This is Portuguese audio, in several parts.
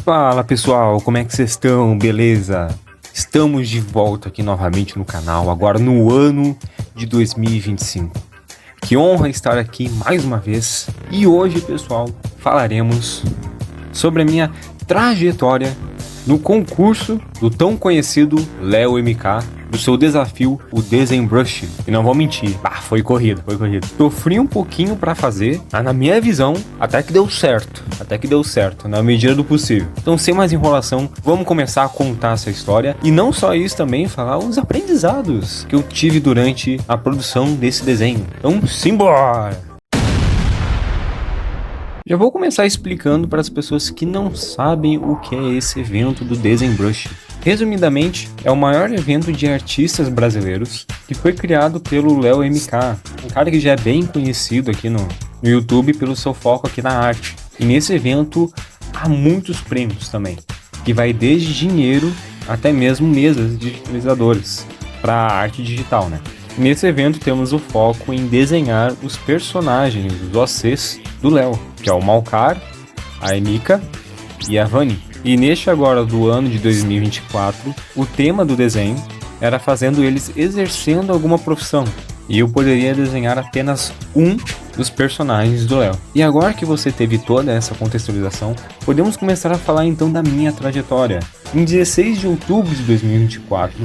Fala pessoal, como é que vocês estão? Beleza? Estamos de volta aqui novamente no canal, agora no ano de 2025. Que honra estar aqui mais uma vez. E hoje, pessoal, falaremos sobre a minha trajetória no concurso do tão conhecido Léo MK, do seu desafio, o ZenBrush. E não vou mentir, foi corrido. Sofri um pouquinho pra fazer, mas na minha visão, até que deu certo, na medida do possível. Então, sem mais enrolação, vamos começar a contar essa história. E não só isso, também falar os aprendizados que eu tive durante a produção desse desenho. Então, simbora! Já vou começar explicando para as pessoas que não sabem o que é esse evento do ZenBrush. Resumidamente, é o maior evento de artistas brasileiros que foi criado pelo Léo MK, um cara que já é bem conhecido aqui no YouTube pelo seu foco aqui na arte. E nesse evento há muitos prêmios também, que vai desde dinheiro até mesmo mesas digitalizadoras para a arte digital, né? Nesse evento temos o foco em desenhar os personagens, os OCs do Léo, que é o Malcar, a Emika e a Vani. E neste agora do ano de 2024, o tema do desenho era fazendo eles exercendo alguma profissão. E eu poderia desenhar apenas um dos personagens do Léo. E agora que você teve toda essa contextualização, podemos começar a falar então da minha trajetória. Em 16 de outubro de 2024,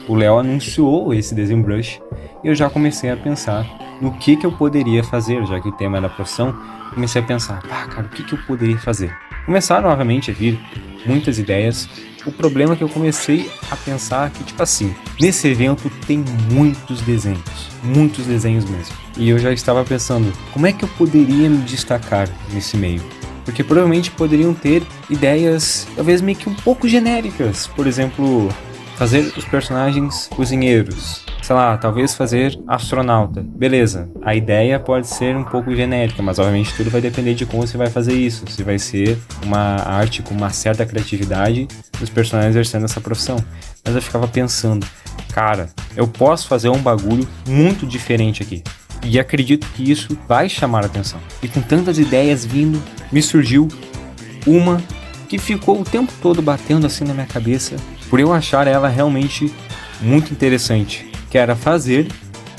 o Léo anunciou esse ZenBrush e eu já comecei a pensar no que eu poderia fazer, já que o tema era profissão. Comecei a pensar, cara, o que eu poderia fazer? Começaram novamente a vir muitas ideias. O problema é que eu comecei a pensar que, tipo assim, nesse evento tem muitos desenhos mesmo. E eu já estava pensando, como é que eu poderia me destacar nesse meio? Porque provavelmente poderiam ter ideias, talvez meio que um pouco genéricas. Por exemplo, fazer os personagens cozinheiros. Sei lá, talvez fazer astronauta. Beleza, a ideia pode ser um pouco genérica, mas obviamente tudo vai depender de como você vai fazer isso. Se vai ser uma arte com uma certa criatividade dos personagens exercendo essa profissão. Mas eu ficava pensando, cara, eu posso fazer um bagulho muito diferente aqui. E acredito que isso vai chamar a atenção. E com tantas ideias vindo, me surgiu uma que ficou o tempo todo batendo assim na minha cabeça, por eu achar ela realmente muito interessante, que era fazer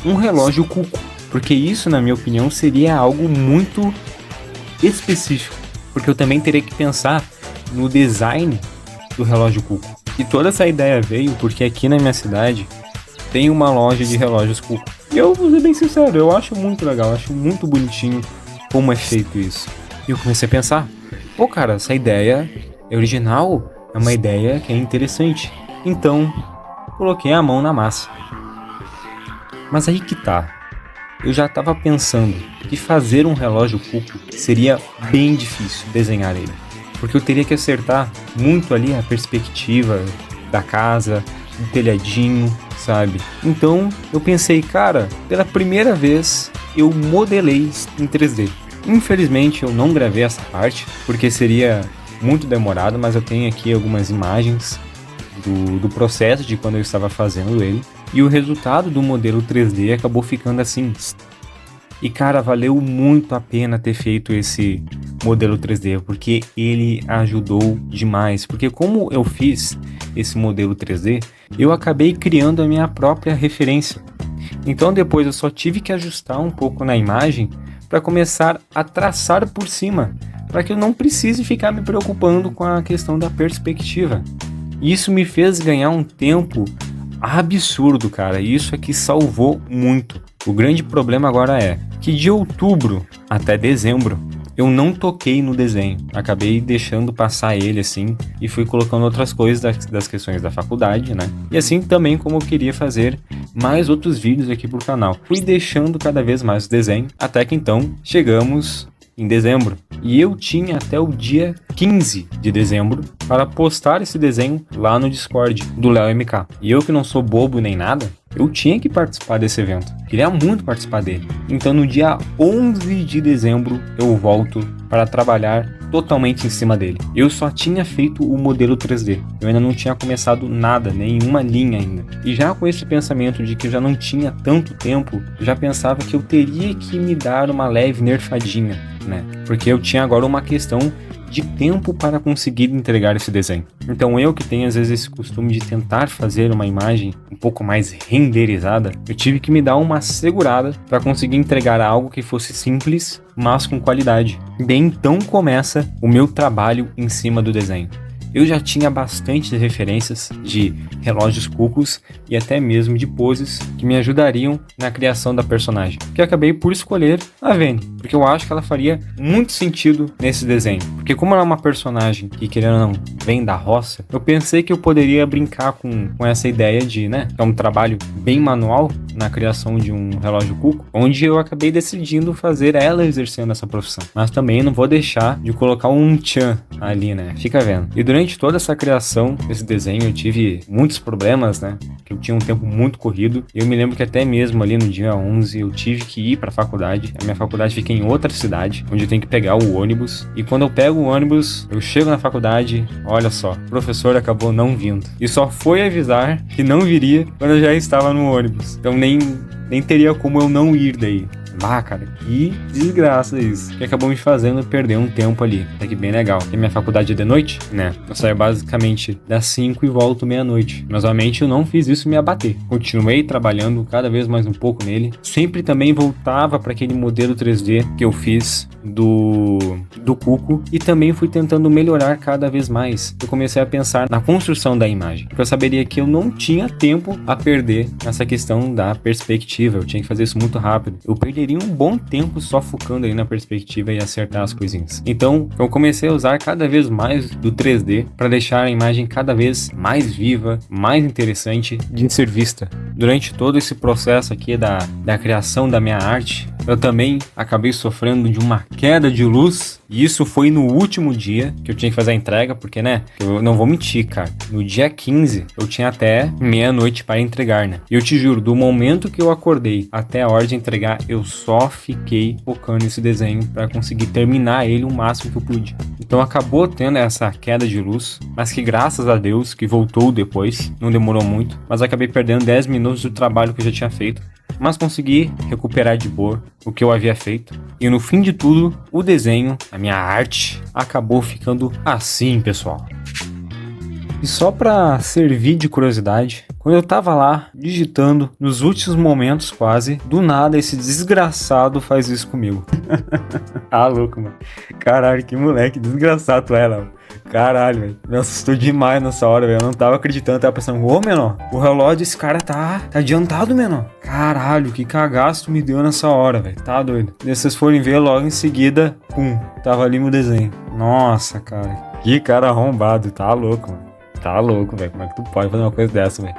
um relógio cuco, porque isso, na minha opinião, seria algo muito específico, porque eu também teria que pensar no design do relógio cuco. E toda essa ideia veio porque aqui na minha cidade tem uma loja de relógios cuco. E eu vou ser bem sincero, eu acho muito legal, acho muito bonitinho como é feito isso. E eu comecei a pensar, cara, essa ideia é original, é uma ideia que é interessante. Então, coloquei a mão na massa. Mas aí que tá, eu já estava pensando que fazer um relógio cuco seria bem difícil desenhar ele, porque eu teria que acertar muito ali a perspectiva da casa, do telhadinho, sabe? Então eu pensei, cara, pela primeira vez eu modelei em 3D. Infelizmente eu não gravei essa parte, porque seria muito demorado, mas eu tenho aqui algumas imagens do processo de quando eu estava fazendo ele. E o resultado do modelo 3D acabou ficando assim. E cara, valeu muito a pena ter feito esse modelo 3D, porque ele ajudou demais. Porque como eu fiz esse modelo 3D, eu acabei criando a minha própria referência. Então depois eu só tive que ajustar um pouco na imagem para começar a traçar por cima, para que eu não precise ficar me preocupando com a questão da perspectiva. Isso me fez ganhar um tempo absurdo, cara. Isso aqui salvou muito. O grande problema agora é que de outubro até dezembro eu não toquei no desenho. Acabei deixando passar ele assim e fui colocando outras coisas das questões da faculdade, né? E assim também como eu queria fazer mais outros vídeos aqui pro canal. Fui deixando cada vez mais o desenho, até que então chegamos em dezembro. E eu tinha até o dia 15 de dezembro para postar esse desenho lá no Discord do Léo MK. E eu que não sou bobo nem nada, eu tinha que participar desse evento. Queria muito participar dele. Então no dia 11 de dezembro eu volto para trabalhar totalmente em cima dele. Eu só tinha feito o modelo 3D. Eu ainda não tinha começado nada, nenhuma linha ainda. E já com esse pensamento de que eu já não tinha tanto tempo, eu já pensava que eu teria que me dar uma leve nerfadinha, né? Porque eu tinha agora uma questão de tempo para conseguir entregar esse desenho. Então eu que tenho às vezes esse costume de tentar fazer uma imagem um pouco mais renderizada, eu tive que me dar uma segurada para conseguir entregar algo que fosse simples, mas com qualidade. Bem, então começa o meu trabalho em cima do desenho. Eu já tinha bastante referências de relógios cucos e até mesmo de poses que me ajudariam na criação da personagem, que eu acabei por escolher a Vayne, porque eu acho que ela faria muito sentido nesse desenho, porque como ela é uma personagem que, querendo ou não, vem da roça, eu pensei que eu poderia brincar com essa ideia de, que é um trabalho bem manual na criação de um relógio cuco, onde eu acabei decidindo fazer ela exercendo essa profissão, mas também não vou deixar de colocar um tchan ali, fica vendo. E durante toda essa criação desse desenho eu tive muitos problemas, que eu tinha um tempo muito corrido. Eu me lembro que até mesmo ali no dia 11 eu tive que ir para a faculdade. A minha faculdade fica em outra cidade, onde eu tenho que pegar o ônibus. E quando eu pego o ônibus, eu chego na faculdade, olha só, o professor acabou não vindo. E só foi avisar que não viria quando eu já estava no ônibus. Então nem teria como eu não ir daí. Cara, que desgraça isso. Que acabou me fazendo perder um tempo ali. Até que bem legal. Porque minha faculdade é de noite, Eu saio basicamente das 5 e volto meia-noite. Mas obviamente eu não fiz isso me abater. Continuei trabalhando cada vez mais um pouco nele. Sempre também voltava para aquele modelo 3D que eu fiz do cuco. E também fui tentando melhorar cada vez mais. Eu comecei a pensar na construção da imagem. Porque eu saberia que eu não tinha tempo a perder nessa questão da perspectiva. Eu tinha que fazer isso muito rápido. Eu perderia um bom tempo só focando ali na perspectiva e acertar as coisinhas. Então, eu comecei a usar cada vez mais do 3D para deixar a imagem cada vez mais viva, mais interessante de ser vista. Durante todo esse processo aqui da criação da minha arte, eu também acabei sofrendo de uma queda de luz, e isso foi no último dia que eu tinha que fazer a entrega, porque, eu não vou mentir, cara, no dia 15 eu tinha até meia-noite para entregar, E eu te juro, do momento que eu acordei até a hora de entregar, eu só fiquei focando nesse desenho para conseguir terminar ele o máximo que eu pude. Então acabou tendo essa queda de luz, mas que graças a Deus que voltou depois, não demorou muito, mas acabei perdendo 10 minutos do trabalho que eu já tinha feito. Mas consegui recuperar de boa o que eu havia feito. E no fim de tudo, o desenho, a minha arte, acabou ficando assim, pessoal. E só pra servir de curiosidade, quando eu tava lá digitando, nos últimos momentos quase, do nada esse desgraçado faz isso comigo. Louco, mano. Caralho, que moleque desgraçado tu é, Léo. Caralho, velho. Me assustou demais nessa hora, velho. Eu não tava acreditando, eu tava pensando, menor, o relógio desse cara tá adiantado, menor. Caralho, que cagaço me deu nessa hora, velho. Tá doido. E se vocês forem ver logo em seguida, tava ali no desenho. Nossa, cara. Que cara arrombado. Tá louco, mano. Tá louco, velho. Como é que tu pode fazer uma coisa dessa, velho?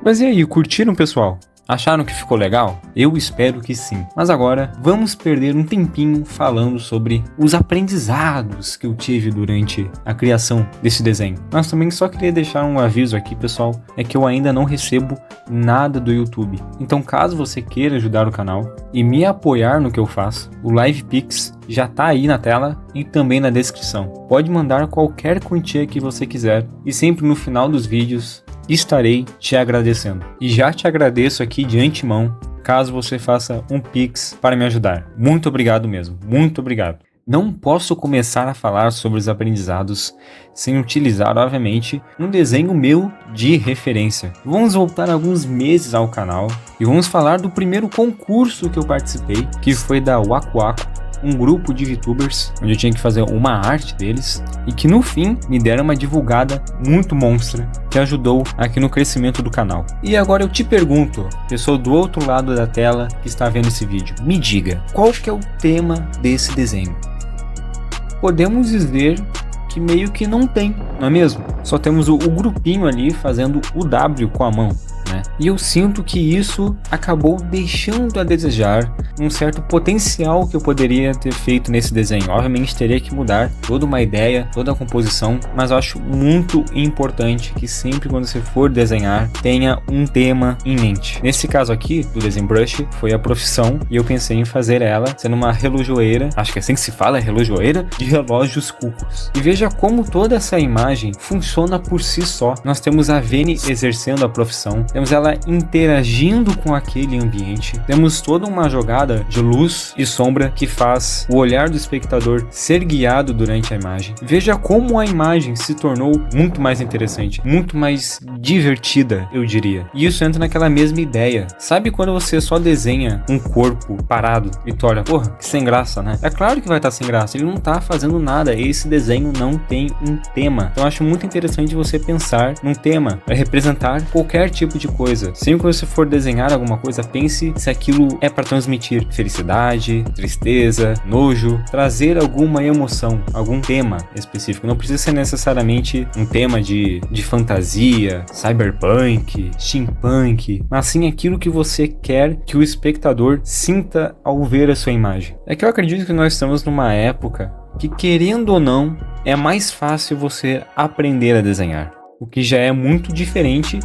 Mas e aí, curtiram, pessoal? Acharam que ficou legal? Eu espero que sim. Mas agora, vamos perder um tempinho falando sobre os aprendizados que eu tive durante a criação desse desenho. Mas também só queria deixar um aviso aqui, pessoal, é que eu ainda não recebo nada do YouTube. Então, caso você queira ajudar o canal e me apoiar no que eu faço, o LivePix já tá aí na tela e também na descrição. Pode mandar qualquer quantia que você quiser e sempre no final dos vídeos estarei te agradecendo. E já te agradeço aqui de antemão, caso você faça um Pix para me ajudar. Muito obrigado mesmo, muito obrigado. Não posso começar a falar sobre os aprendizados sem utilizar, obviamente, um desenho meu de referência. Vamos voltar alguns meses ao canal e vamos falar do primeiro concurso que eu participei, que foi da Waku Waku, um grupo de VTubers, onde eu tinha que fazer uma arte deles, e que no fim me deram uma divulgada muito monstra, que ajudou aqui no crescimento do canal. E agora eu te pergunto, pessoa do outro lado da tela que está vendo esse vídeo, me diga, qual que é o tema desse desenho? Podemos dizer que meio que não tem, não é mesmo? Só temos o grupinho ali fazendo o W com a mão. E eu sinto que isso acabou deixando a desejar um certo potencial que eu poderia ter feito nesse desenho. Obviamente teria que mudar toda uma ideia, toda a composição, mas eu acho muito importante que sempre quando você for desenhar, tenha um tema em mente. Nesse caso aqui, do ZenBrush, foi a profissão e eu pensei em fazer ela sendo uma relojoeira, acho que é assim que se fala, é relojoeira, de relógios cucos. E veja como toda essa imagem funciona por si só. Nós temos a Vayne exercendo a profissão, temos ela interagindo com aquele ambiente, temos toda uma jogada de luz e sombra que faz o olhar do espectador ser guiado durante a imagem. Veja como a imagem se tornou muito mais interessante, muito mais divertida, eu diria. E isso entra naquela mesma ideia. Sabe quando você só desenha um corpo parado e tu olha, porra, que sem graça, né? É claro que vai estar sem graça, ele não tá fazendo nada, esse desenho não tem um tema. Então eu acho muito interessante você pensar num tema para representar qualquer tipo de coisa. Sempre que você for desenhar alguma coisa, pense se aquilo é para transmitir felicidade, tristeza, nojo, trazer alguma emoção, algum tema específico. Não precisa ser necessariamente um tema de fantasia, cyberpunk, steampunk, mas sim aquilo que você quer que o espectador sinta ao ver a sua imagem. É que eu acredito que nós estamos numa época que, querendo ou não, é mais fácil você aprender a desenhar, o que já é muito diferente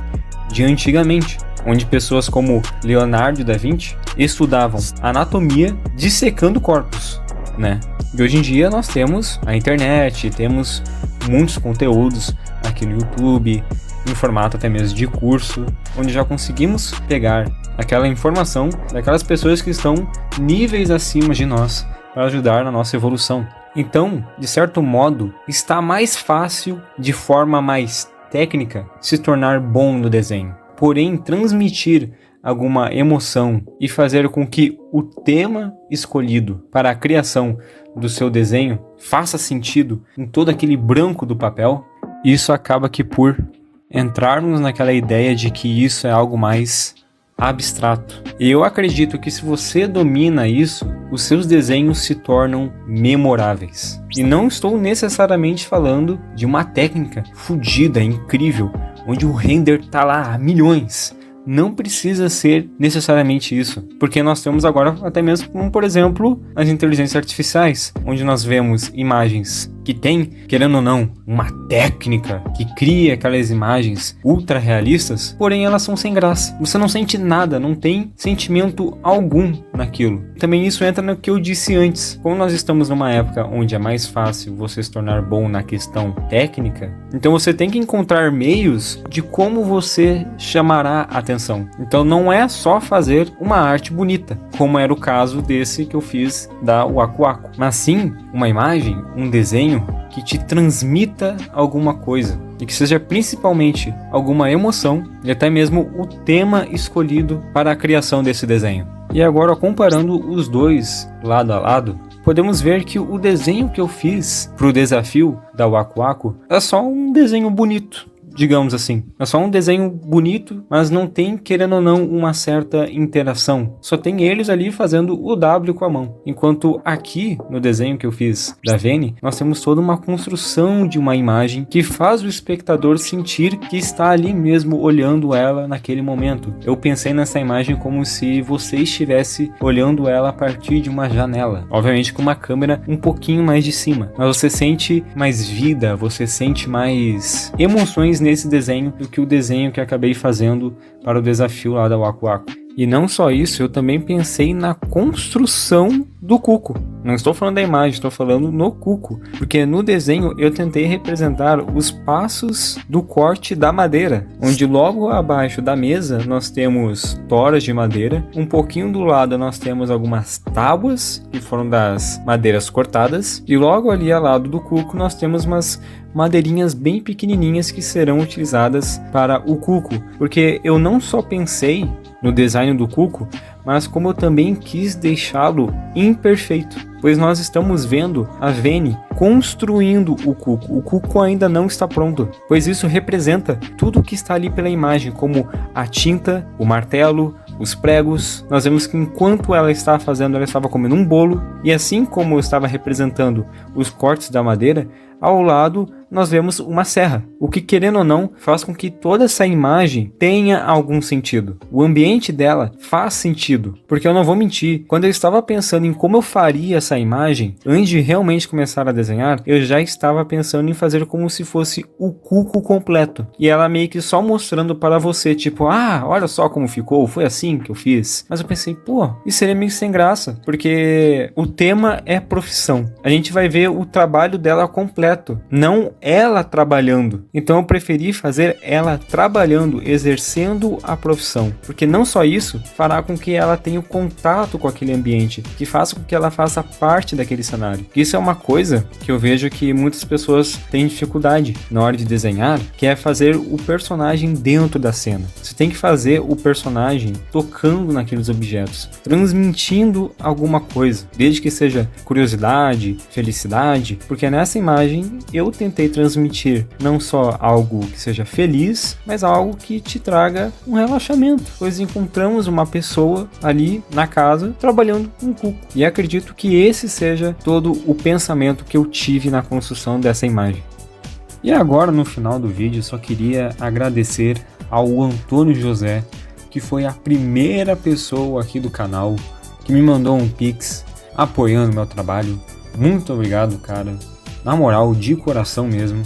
de antigamente, onde pessoas como Leonardo da Vinci estudavam anatomia dissecando corpos, né? E hoje em dia nós temos a internet, temos muitos conteúdos aqui no YouTube, em formato até mesmo de curso, onde já conseguimos pegar aquela informação daquelas pessoas que estão níveis acima de nós para ajudar na nossa evolução. Então, de certo modo, está mais fácil, de forma mais técnica, se tornar bom no desenho. Porém, transmitir alguma emoção e fazer com que o tema escolhido para a criação do seu desenho faça sentido em todo aquele branco do papel, isso acaba que por entrarmos naquela ideia de que isso é algo mais abstrato. E eu acredito que se você domina isso, os seus desenhos se tornam memoráveis. E não estou necessariamente falando de uma técnica fodida, incrível, onde o render tá lá a milhões. Não precisa ser necessariamente isso, porque nós temos agora até mesmo como, por exemplo, as inteligências artificiais, onde nós vemos imagens que tem, querendo ou não, uma técnica que cria aquelas imagens ultra realistas, porém elas são sem graça. Você não sente nada, não tem sentimento algum naquilo. Também isso entra no que eu disse antes. Como nós estamos numa época onde é mais fácil você se tornar bom na questão técnica, então você tem que encontrar meios de como você chamará a atenção. Então não é só fazer uma arte bonita, como era o caso desse que eu fiz da Waku Waku, mas sim uma imagem, um desenho que te transmita alguma coisa e que seja principalmente alguma emoção e até mesmo o tema escolhido para a criação desse desenho. E agora, comparando os dois lado a lado, podemos ver que o desenho que eu fiz para o desafio da Waku Waku é só um desenho bonito, digamos assim. É só um desenho bonito, mas não tem, querendo ou não, uma certa interação. Só tem eles ali fazendo o W com a mão. Enquanto aqui, no desenho que eu fiz da Vene, nós temos toda uma construção de uma imagem que faz o espectador sentir que está ali mesmo olhando ela naquele momento. Eu pensei nessa imagem como se você estivesse olhando ela a partir de uma janela. Obviamente com uma câmera um pouquinho mais de cima. Mas você sente mais vida, você sente mais emoções nesse desenho do que o desenho que acabei fazendo para o desafio lá da Waku Waku. E não só isso, eu também pensei na construção do cuco. Não estou falando da imagem, estou falando no cuco. Porque no desenho eu tentei representar os passos do corte da madeira. Onde logo abaixo da mesa nós temos toras de madeira. Um pouquinho do lado nós temos algumas tábuas, que foram das madeiras cortadas. E logo ali ao lado do cuco nós temos umas madeirinhas bem pequenininhas que serão utilizadas para o cuco. Porque eu não só pensei no design do cuco, mas como eu também quis deixá-lo imperfeito, pois nós estamos vendo a Vene construindo o cuco. O cuco ainda não está pronto, pois isso representa tudo que está ali pela imagem, como a tinta, o martelo, os pregos. Nós vemos que enquanto ela estava fazendo, ela estava comendo um bolo, e assim como eu estava representando os cortes da madeira, ao lado nós vemos uma serra, o que, querendo ou não, faz com que toda essa imagem tenha algum sentido. O ambiente dela faz sentido, porque eu não vou mentir, quando eu estava pensando em como eu faria essa imagem, antes de realmente começar a desenhar, eu já estava pensando em fazer como se fosse o cuco completo, e ela meio que só mostrando para você, tipo, ah, olha só como ficou, foi assim que eu fiz. Mas eu pensei, pô, isso seria meio sem graça, porque o tema é profissão. A gente vai ver o trabalho dela completo completo, não ela trabalhando. Então eu preferi fazer ela trabalhando, exercendo a profissão, porque não só isso fará com que ela tenha contato com aquele ambiente, que faça com que ela faça parte daquele cenário. Isso é uma coisa que eu vejo que muitas pessoas têm dificuldade na hora de desenhar, que é fazer o personagem dentro da cena. Você tem que fazer o personagem tocando naqueles objetos, transmitindo alguma coisa, desde que seja curiosidade, felicidade, porque nessa imagem eu tentei transmitir não só algo que seja feliz, mas algo que te traga um relaxamento, pois encontramos uma pessoa ali na casa trabalhando com cuco. E acredito que esse seja todo o pensamento que eu tive na construção dessa imagem. E agora, no final do vídeo, só queria agradecer ao Antônio José, que foi a primeira pessoa aqui do canal que me mandou um Pix apoiando meu trabalho. Muito obrigado, cara. Na moral, de coração mesmo.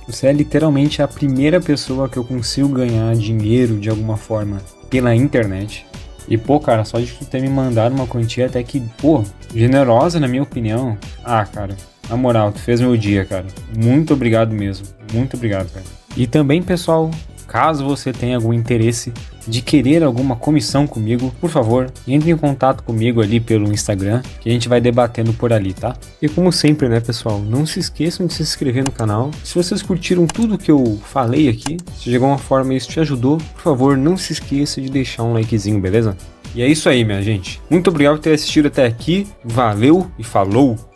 Você é literalmente a primeira pessoa que eu consigo ganhar dinheiro de alguma forma pela internet. E pô, cara, só de tu ter me mandado uma quantia até que, pô, generosa na minha opinião. Ah, cara, na moral, tu fez meu dia, cara. Muito obrigado mesmo. Muito obrigado, cara. E também, pessoal, caso você tenha algum interesse de querer alguma comissão comigo, por favor, entre em contato comigo ali pelo Instagram, que a gente vai debatendo por ali, tá? E como sempre, né, pessoal, não se esqueçam de se inscrever no canal. Se vocês curtiram tudo que eu falei aqui, se de alguma forma isso te ajudou, por favor, não se esqueça de deixar um likezinho, beleza? E é isso aí, minha gente. Muito obrigado por ter assistido até aqui. Valeu e falou!